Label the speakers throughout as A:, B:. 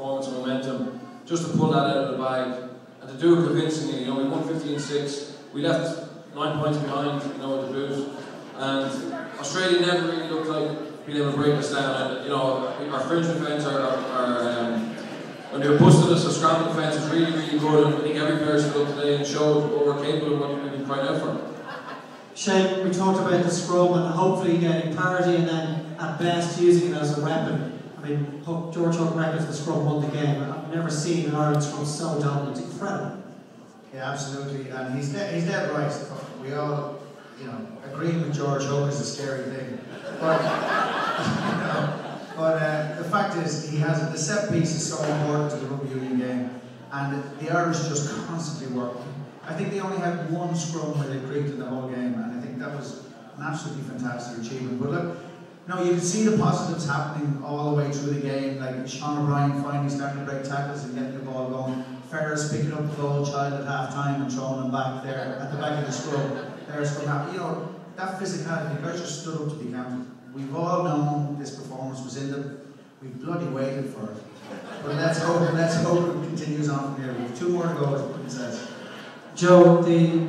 A: performance and momentum, just to pull that out of the bag and to do it convincingly. You know, we won 15-6. We left 9 points behind, you know, at the boot, and Australia never really looked like being able to break us down. And, you know, our fringe defence, when they were busting us, our scramble defence was really, really good, and I think every player stood up today and showed what we're capable of, what we've been crying out for.
B: Shane, we talked about the scrum and hopefully getting parity, and then at best using it as a weapon. I mean, George Hook reckons the scrum won the game. I've never seen an Ireland scrum so dominant. It's incredible.
C: Yeah, absolutely, and he's dead right. We all, you know, agreeing with George Hook is a scary thing. But, the fact is, the set piece is so important to the rugby union game, and the Irish just constantly work. I think they only had one scrum where they creaked in the whole game, and I think that was an absolutely fantastic achievement. But look, no, you can see the positives happening all the way through the game, like Sean O'Brien finally starting to break tackles and getting the ball going. Ferris picking up the goal child at half-time and throwing them back there at the back of the scrum. There's scrum happening. You know, that physicality, the guys just stood up to be counted. We've all known this performance was in them. We've bloody waited for it. But let's hope it continues on from here. We have 2 more to go, as Putin says.
B: Joe, the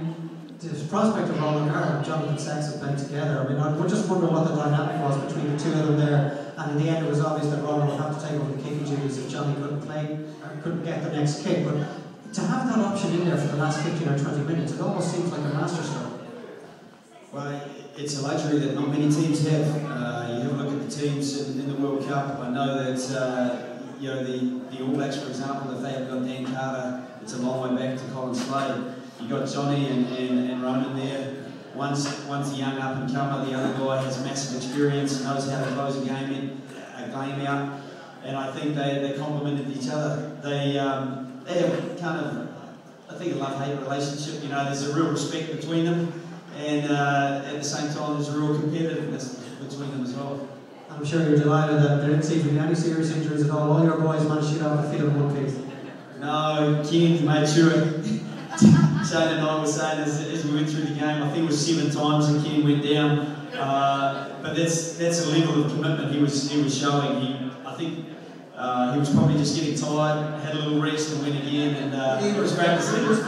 B: prospect of Roland Garrett and Jonathan Sexton playing together, I mean, I just wonder what the dynamic was between the two of them there, and in the end it was obvious that Roland would have to take over the kicking duties if Johnny couldn't play, or couldn't get the next kick, but to have that option in there for the last 15 or 20 minutes, it almost seems like a masterstroke.
D: Well, it's a luxury that not many teams have. You have a look at the teams in the World Cup. I know that you know, the All Blacks, for example, if they have got Dan Carter, it's a long way back to Colin Slade. You got Johnny and Ronan there. One's a young up and comer, the other guy has massive experience, knows how to close a game out, and I think they complemented each other. They have kind of, I think, a love-hate relationship. You know, there's a real respect between them, and at the same time there's a real competitiveness between them as well.
B: I'm sure you're delighted that there didn't seem to be any serious injuries at all. All your boys managed to get out of the field in one piece.
D: No, Ken made sure. Shane and I were saying as we went through the game, I think it was 7 times that Ken went down. But that's a level of commitment he was showing. I think he was probably just getting tired, had a little rest and went again, and it was great to see.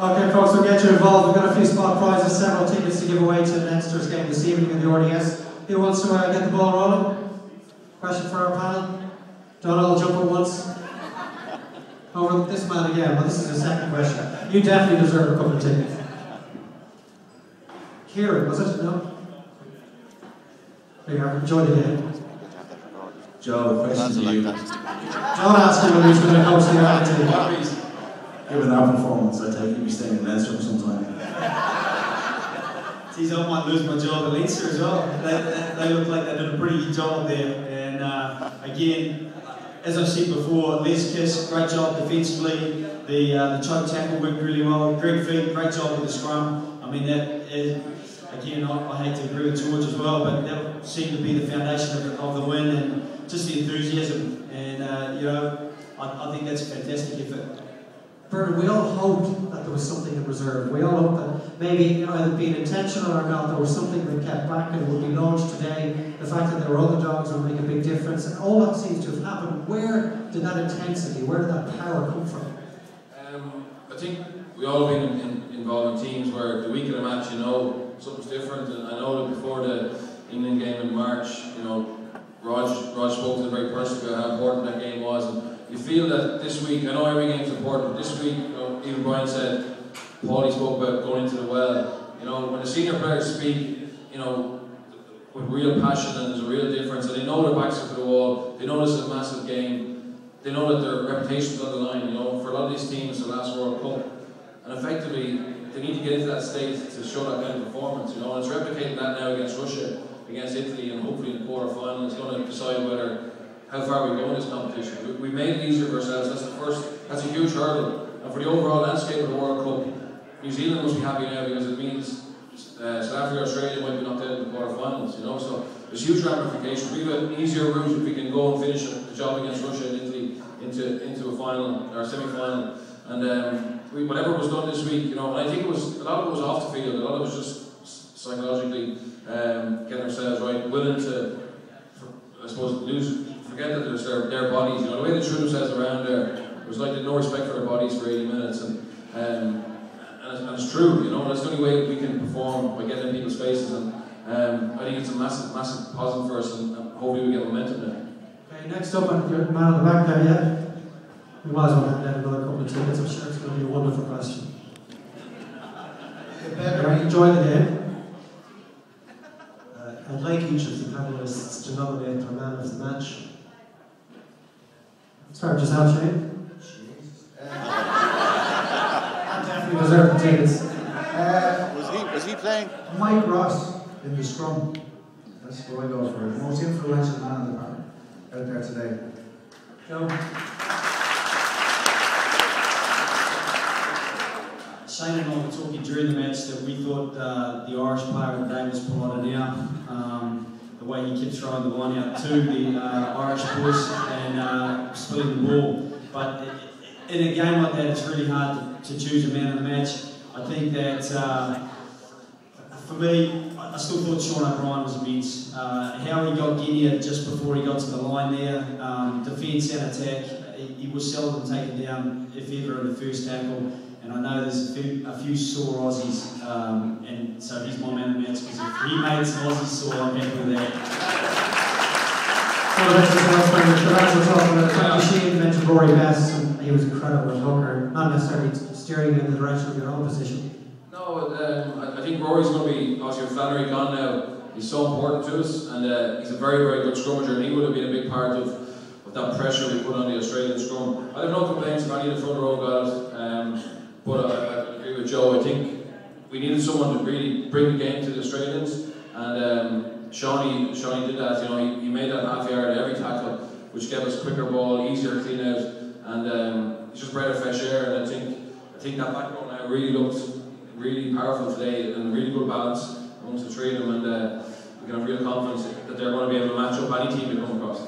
B: Okay, folks, we'll get you involved. We've got a few spot prizes, several tickets to give away to Leinster's game this evening in the RDS. Who wants to get the ball rolling? Question for our panel? Don't all jump at once. Over this man again. Well, this is the second question. You definitely deserve a couple of tickets. Kieran, was it? No? There you are. Enjoy the game.
E: Joe, question to you.
B: Don't ask him whether he's going to coach the Ireland team.
E: Given our performance, I take it you're staying in Leinster for some time.
D: Geez, I might lose my job at Leinster as well. They look like they did a pretty good job there. And again, as I said before, Les Kiss, great job defensively. The choke tackle worked really well. Greg Feet, great job with the scrum. I mean, that is, again, I hate to agree with George as well, but that seemed to be the foundation of the win, and just the enthusiasm. And you know, I think that's a fantastic effort.
B: Byrne, we all hoped that there was something in reserve. We all hoped that maybe either being intentional or not, there was something that kept back and would be launched today. The fact that there were other dogs would make a big difference, and all that seems to have happened. Where did that intensity, where did that power come from?
A: I think we all have been involved in teams where the week of the match, you know, something's different. And I know that before the England game in March, you know, Raj spoke to the very personally about how important that game was. And you feel that this week, I know every game's important, but this week, you know, even Brian said, Paulie spoke about going into the well. You know, when the senior players speak, you know, with real passion, and there's a real difference, and they know their backs are to the wall, they know this is a massive game, they know that their reputation's on the line. You know, for a lot of these teams, the last World Cup, and effectively, they need to get into that state to show that kind of performance. You know, and it's replicating that now against Russia, against Italy, and hopefully in the quarter-final, it's going to decide whether how far we go in this competition. We made it easier for ourselves. That's a huge hurdle. And for the overall landscape of the World Cup, New Zealand must be happy now because it means South Africa, Australia might be knocked out in the quarter-finals. You know, so there's huge ramifications. We have an easier route if we can go and finish the job against Russia and Italy into a final or semi-final. And whatever was done this week, you know, and I think a lot of it was off the field. A lot of it was just psychologically getting ourselves right, willing to. suppose forget that there's their bodies. You know, the way they threw themselves around there, it was like they had no respect for their bodies for 80 minutes, and it's true. You know, that's the only way we can perform, by getting in people's faces, and I think it's a massive positive for us, and hopefully we get momentum there.
B: Okay, next up, your man on the back there, yeah? We might as well have another couple of tickets. I'm sure it's going to be a wonderful question. Right, enjoy the game. I'd like each of the panelists to nominate their man of the match. Sorry, just have Shane. I definitely deserve the tickets.
F: Was he playing?
C: Mike Ross in the scrum. That's what I go for. The most influential man in the park out there today.
B: Joe.
D: Shane and I were talking during the match that we thought the Irish player of the day was Byrne now. The way he kept throwing the line out to the Irish boys and splitting the ball. But in a game like that, it's really hard to choose a man of the match. I think that for me, I still thought Sean O'Brien was immense. How he got Guinea just before he got to the line there, defence and attack, he was seldom taken down, if ever, in the first tackle. And I know there's a few sore Aussies, and so he's my man of the match, because if he made some Aussies sore, I'm happy with that.
B: Well, that's just last time the lads were talking about Shane mentioned Rory Best, and he was incredible at hooker, not necessarily steering you in the direction of your own position.
A: No, I think Rory's going to be, obviously with Flannery gone now, he's so important to us, and he's a very, very good scrummager, and he would have been a big part of that pressure we put on the Australian scrum. I have no complaints if any of the front row got it, but I agree with Joe. I think we needed someone to really bring the game to the Australians, and Shawnee did that. You know, he made that half yard every tackle, which gave us quicker ball, easier clean out, and he's just breath of fresh air. And I think that backbone now really looked really powerful today, and really good balance amongst the three of them, and we can have real confidence that they're going to be able to match up any team they come across.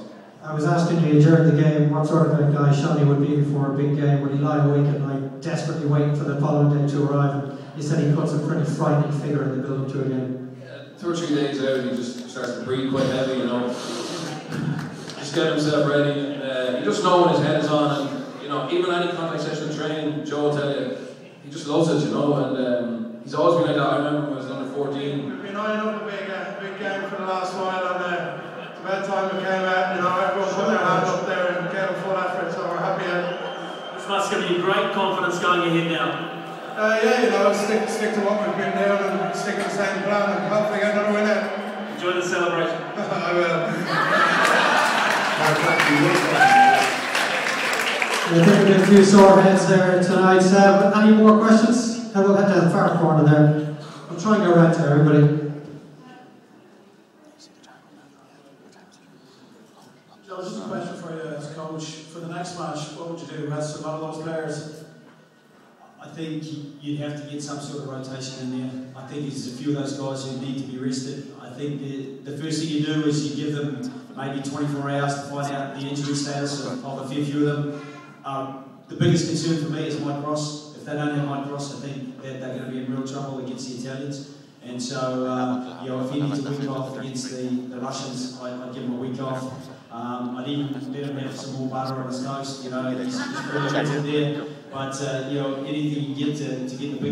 B: I was asking you during the game what sort of a guy Shawnee would be before a big game. Would he lie awake at night, desperately waiting for the following day to arrive? And you said he puts a pretty frightening figure in the build-up to a game.
A: 2 or 3 days out, he just starts to breathe quite heavy, you know. Just get himself ready. You just know when his head is on, and you know, even any contact session of training, Joe will tell you, he just loves it, you know. And he's always been like that. I remember when I was under 14.
G: We've been eyeing up a big game for the last while, and it's about time it came out. You know, everyone put their hand up there and gave a full effort, so we're happy.
H: So that's going to be great confidence going ahead now.
G: Yeah, you know, stick to what we've been doing and stick to the same plan, and hopefully get another win out.
H: Enjoy the celebration.
G: I will.
B: I think we get a few sore heads there tonight. Any more questions? We'll head to the far corner there. We'll try and go right to everybody.
I: Joe, just a question for you as coach. For the next match, what would you do? Rest a lot of those players?
D: I think you'd have to get some sort of rotation in there. I think there's a few of those guys who need to be rested. I think the first thing you do is you give them maybe 24 hours to find out the injury status of a fair few of them. The biggest concern for me is Mike Ross. If they don't have Mike Ross, I think that they're going to be in real trouble against the Italians. And so, you know, if he needs a week off against the Russians, I'd give him a week off. I'd even let him have some more butter on his toast. You know, he's really good there. But, you know, anything you get to get the big